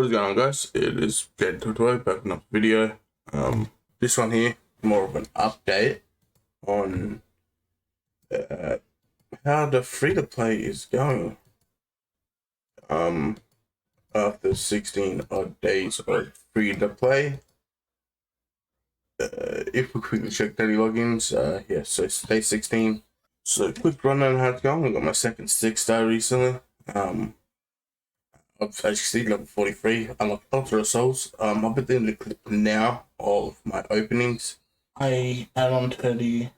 What is going on, guys? It is F2P back in another video. This one here, more of an update on how the free-to-play is going. After 16 odd days of free-to-play, if we quickly check daily logins, yeah, so it's day 16. So quick rundown on how it's going. I got my second 6-star recently. I've actually seen level 43. Unlocked Ultra Souls. I've been doing the clip now of my openings. I am on to the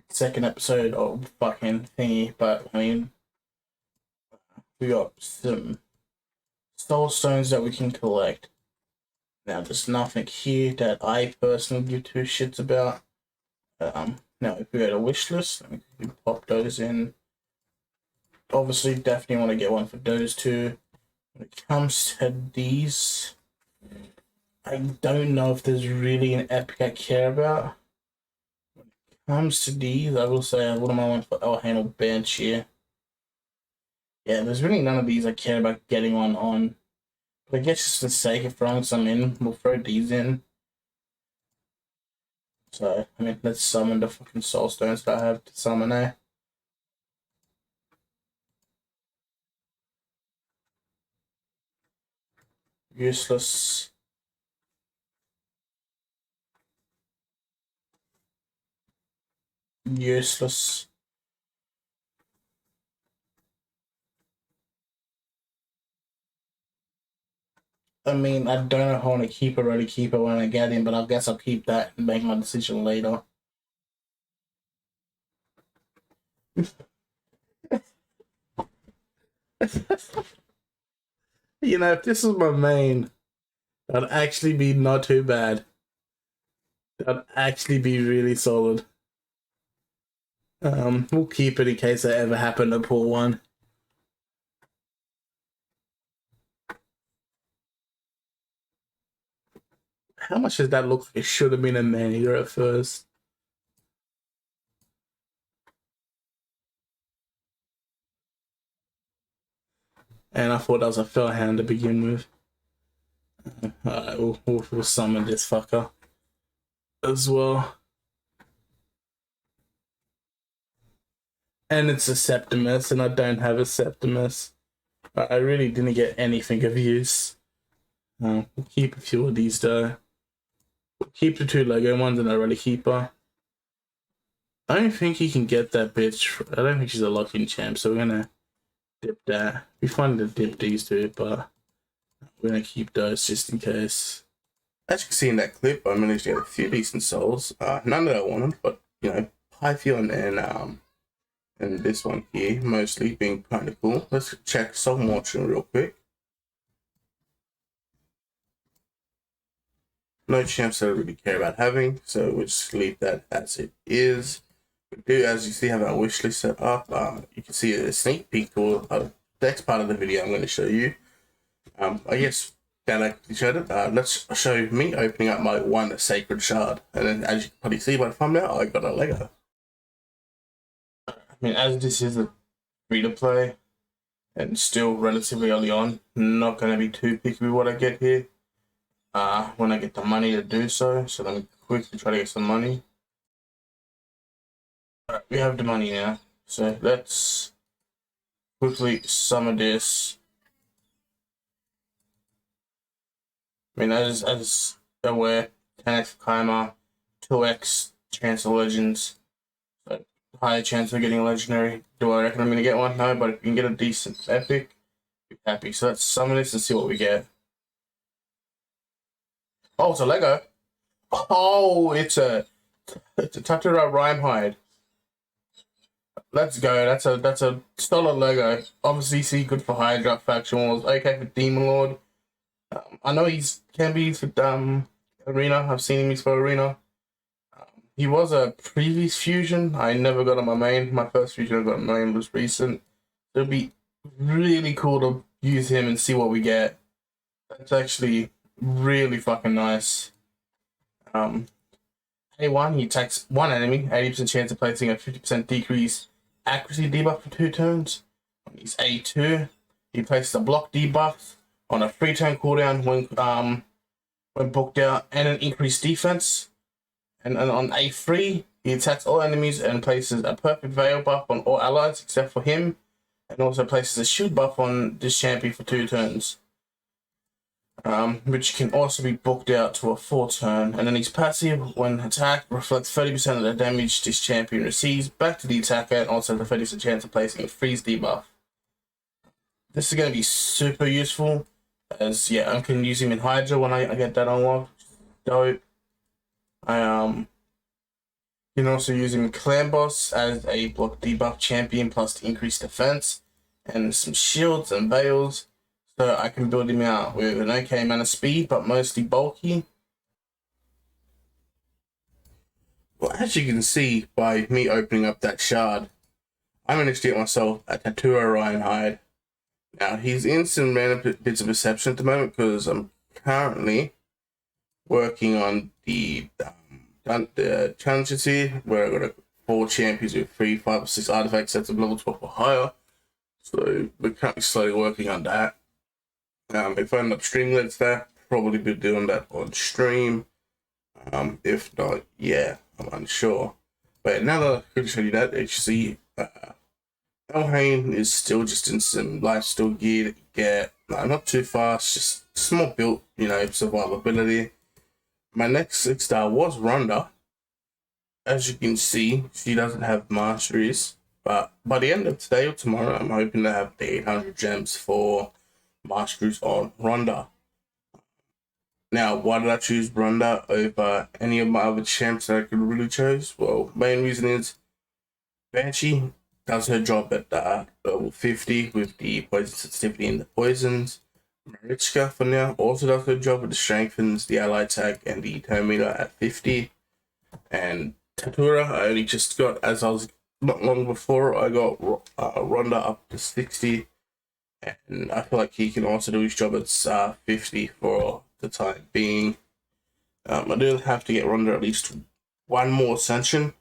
second episode of fucking thingy, but I mean, we got some soul stones that we can collect. Now, there's nothing here that I personally give two shits about. Now, if we go to wish list, we can pop those in. Obviously, definitely want to get one for those two. When it comes to these, I don't know if there's really an epic I care about. When it comes to these, I will say I wouldn't mind one for El Handle Bench here. Yeah, there's really none of these I care about getting one on. But I guess just for the sake of throwing some in, we'll throw these in. So, I mean, let's summon the fucking soul stones that I have to summon there. Useless. Useless. I mean, I don't know if I want to keep it or to keep it when I get in, but I guess I'll keep that and make my decision later. You know, if this was my main, that'd actually be not too bad. That'd actually be really solid. We'll keep it in case I ever happen to pull one. How much does that look like it should have been a man-eater at first? And I thought that was a fell hand to begin with. Alright, we'll summon this fucker as well. And it's a Septimus, and I don't have a Septimus. I really didn't get anything of use. We'll keep a few of these though. We'll keep the two Lego ones and a Relic Keeper. I don't think he can get that bitch. I don't think she's a lock-in champ, so we're gonna dip that. Be fun to dip these two, but we're gonna keep those just in case. As you can see in that clip, I managed to get a few decent souls. None that I wanted, but you know, Pythion and this one here mostly being kind of cool. Let's check Soul Mortuary real quick. No champs that I really care about having, so we'll just leave that as it is. We do, as you see, have our wish list set up. You can see a sneak peek to the next part of the video I'm going to show you. I guess that I showed it. Let's show me opening up my one sacred shard, and then as you can probably see by the thumbnail, I got a Lego. I mean, as this is a free-to-play and still relatively early on, not going to be too picky with what I get here. When I get the money to do so. So let me quickly try to get some money. Alright, we have the money now. So let's quickly summon this. I mean, as aware, 10x Kai'Ma, 2x chance of legends. So higher chance of getting a legendary. Do I reckon I'm gonna get one? No, but if you can get a decent epic, be happy. So let's summon this and see what we get. Oh, it's a Lego. Oh, it's a Tatura Rhyme Hide. Let's go. That's a solid Lego. Obviously, see, good for Hydra faction wars. Okay for Demon Lord. I know can be used for Arena. I've seen him used for Arena. He was a previous fusion. I never got on my main. My first fusion I got on my main was recent. It'll be really cool to use him and see what we get. That's actually really fucking nice. A1, he attacks one enemy, 80% chance of placing a 50% decrease accuracy debuff for 2 turns. On his A2, he places a block debuff on a 3-turn cooldown when booked out, and an increased defense. And on A3, he attacks all enemies and places a perfect veil buff on all allies except for him, and also places a shield buff on this champion for 2 turns. Which can also be booked out to a 4-turn, and then his passive, when attacked, reflects 30% of the damage this champion receives back to the attacker, and also the 30% chance of placing a freeze debuff. This is going to be super useful, as yeah, I can use him in Hydra when I get that unlocked. Dope. I can also use him in Clan Boss as a block debuff champion plus increased defense, and some shields and veils. So I can build him out with an okay amount of speed, but mostly bulky. Well, as you can see by me opening up that shard, I managed to get myself a Tatura Reinhide. Now, he's in some random bits of perception at the moment because I'm currently working on the challenges here, where I've got 4 champions with 3, 5, or 6 artifact sets of level 12 or higher. So we're currently slowly working on that. If I end up streaming that, probably be doing that on stream. If not, yeah, I'm unsure. But now that I could show you that, HC, Elhain is still just in some lifesteal gear that you get. Not too fast, just small build, survivability. My next 6-star was Ronda. As you can see, she doesn't have masteries. But by the end of today or tomorrow, I'm hoping to have the 800 gems for masteries on Ronda. Now, why did I choose Ronda over any of my other champs that I could really choose? Well, main reason is Banshee does her job at level 50 with the poison sensitivity and the poisons. Marichka for now also does her job with the strengthens, the ally tag, and the turn meter at 50. And Tatura, I only just got, as I was not long before, I got Ronda up to 60. And I feel like he can also do his job at 50 for the time being. I do have to get Ronda at least 1 more ascension.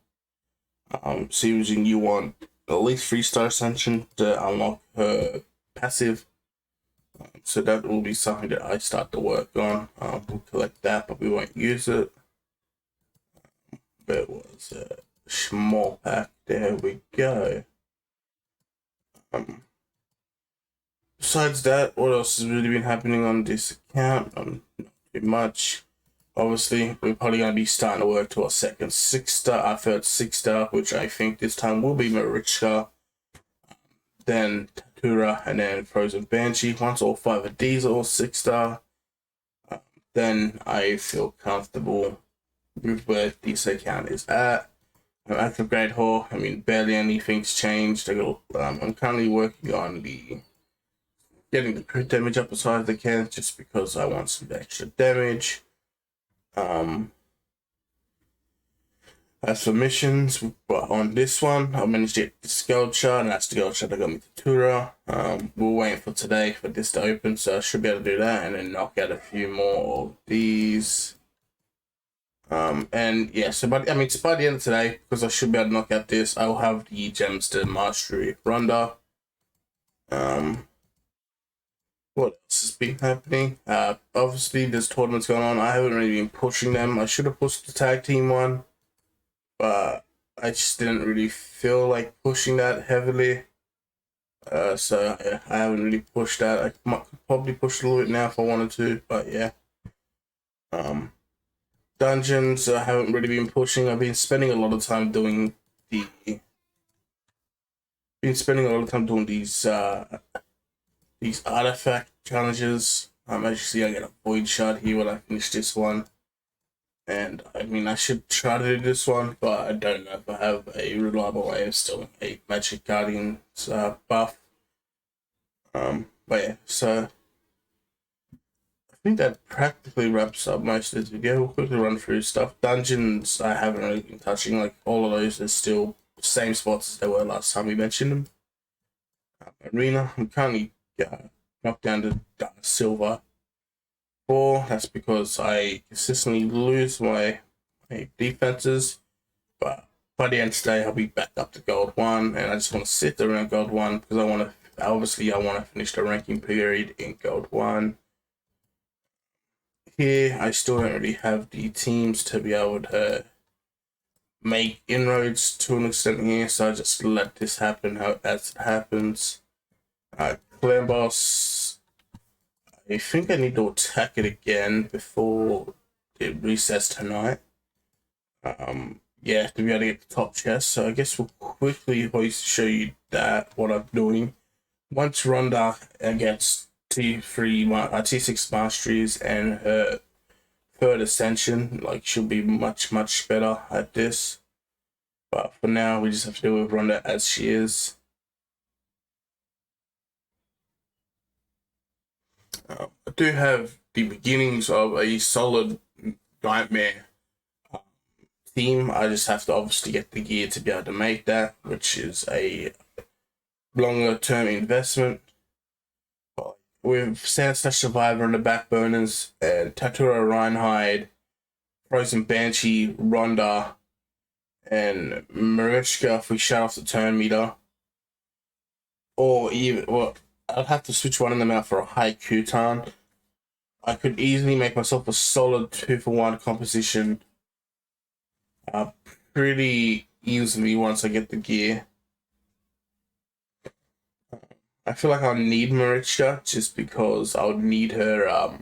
Seems you want at least 3-star ascension to unlock her passive. So that will be something that I start to work on. We'll collect that, but we won't use it. Where was it? Small pack. There we go. Besides that, what else has really been happening on this account? Not too much. Obviously, we're probably going to be starting to work to our second 6-star, our third 6-star, which I think this time will be Marichka, then Tatura, and then Frozen Banshee. Once all 5 of these are all 6-star, then I feel comfortable with where this account is at. Active Grade Haul, barely anything's changed. I'm currently working on getting the crit damage up as high as I can, just because I want some extra damage. As for missions, on this one, I managed to get the Skeld Shard, and that's the Skeld Shard that got me to Tura. We're waiting for today for this to open, so I should be able to do that, and then knock out a few more of these. And yeah, so by the end of today, because I should be able to knock out this, I will have the gems to mastery Ronda. What else has been happening? Obviously, there's tournaments going on. I haven't really been pushing them. I should have pushed the tag team one, but I just didn't really feel like pushing that heavily. So yeah, I haven't really pushed that. I could probably push a little bit now if I wanted to, but yeah. Dungeons, I haven't really been pushing. I've been spending a lot of time doing these artifact challenges. As you see, I get a void shard here when I finish this one. And I should try to do this one, but I don't know if I have a reliable way of stealing a Magic Guardian's buff. But yeah, so I think that practically wraps up most of this video. We'll quickly run through stuff. Dungeons, I haven't really been touching. Like, all of those are still the same spots as they were last time we mentioned them. Arena, I'm currently knocked down to silver 4. That's because I consistently lose my defenses. But by the end of today, I'll be back up to gold 1, and I just want to sit around gold 1 because I want obviously I want to finish the ranking period in Gold 1. Here, I still don't really have the teams to be able to make inroads to an extent here, so I just let this happen as it happens. Clan Boss, I think I need to attack it again before it resets tonight. Yeah, to be able to get the top chest. So I guess we'll quickly show you that, what I'm doing. Once Ronda gets T6 masteries and her third ascension, like, she'll be much better at this. But for now, we just have to deal with Ronda as she is. I do have the beginnings of a solid nightmare team. I just have to obviously get the gear to be able to make that, which is a longer term investment. With Sandslash Survivor on the back burners and Tatura Reinhide, Frozen Banshee, Ronda, and Marichka if we shut off the turn meter. Or even, well, I'd have to switch one of them out for a high Kutan. I could easily make myself a solid 2-for-1 composition pretty easily once I get the gear. I feel like I'll need Marichka just because I would need her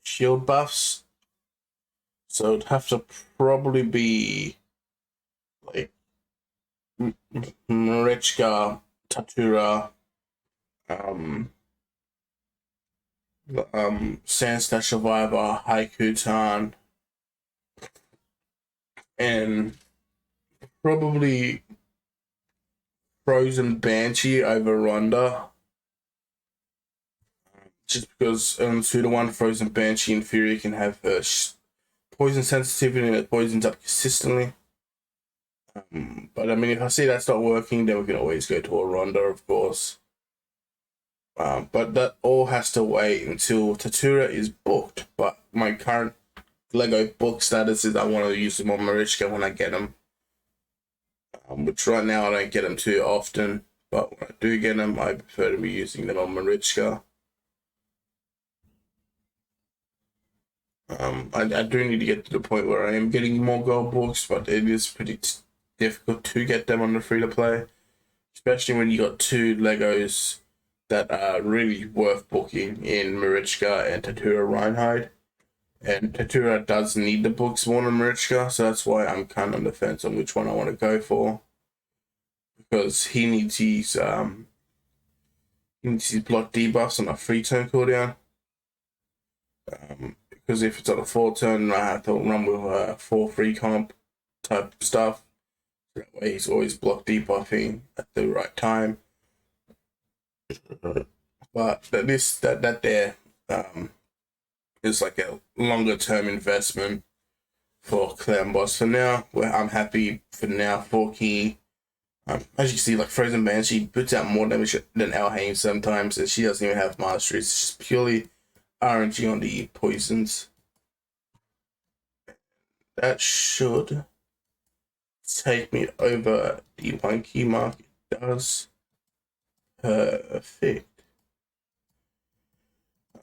shield buffs. So it'd have to probably be like Marichka, Tatura, Sandslash Survivor, Haikutan, and probably Frozen Banshee over Ronda. Just because 2-to-1 Frozen Banshee Inferior can have her poison sensitivity and it poisons up consistently. But I mean, if I see that's not working, then we can always go to a Ronda, of course. But that all has to wait until Tatura is booked. But my current Lego book status is I want to use them on Marichka when I get them. Which right now I don't get them too often. But when I do get them, I prefer to be using them on Marichka. I do need to get to the point where I am getting more gold books, but it is pretty difficult to get them on the free-to-play. Especially when you got two Legos that are really worth booking in Marichka and Tatura Reinhide. And Tatura does need the books more than Marichka, so that's why I'm kind of on the fence on which one I want to go for. Because he needs his block debuffs on a 3-turn cooldown. Because if it's on a 4-turn, I have to run with 4 free comp type stuff. That way he's always block debuffing at the right time. But that there is like a longer term investment for Clan Boss. For now, I'm happy for now. 4 key. As you can see, like Frozen Banshee puts out more damage than Alhain sometimes, and she doesn't even have masteries. It's just purely RNG on the poisons. That should take me over the 1 key mark. It does. Perfect.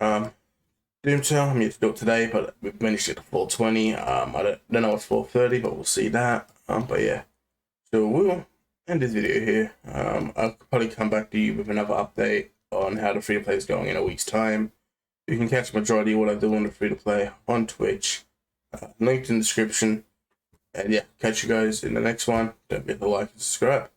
Doomtail, I'm yet to do it today, but we've managed to get to 420. I don't know what's 430, but we'll see that. But yeah, so we'll end this video here. I'll probably come back to you with another update on how the free-to-play is going in a week's time. You can catch the majority of what I do on the free-to-play on Twitch. Linked in the description. And yeah, catch you guys in the next one. Don't forget to like and subscribe.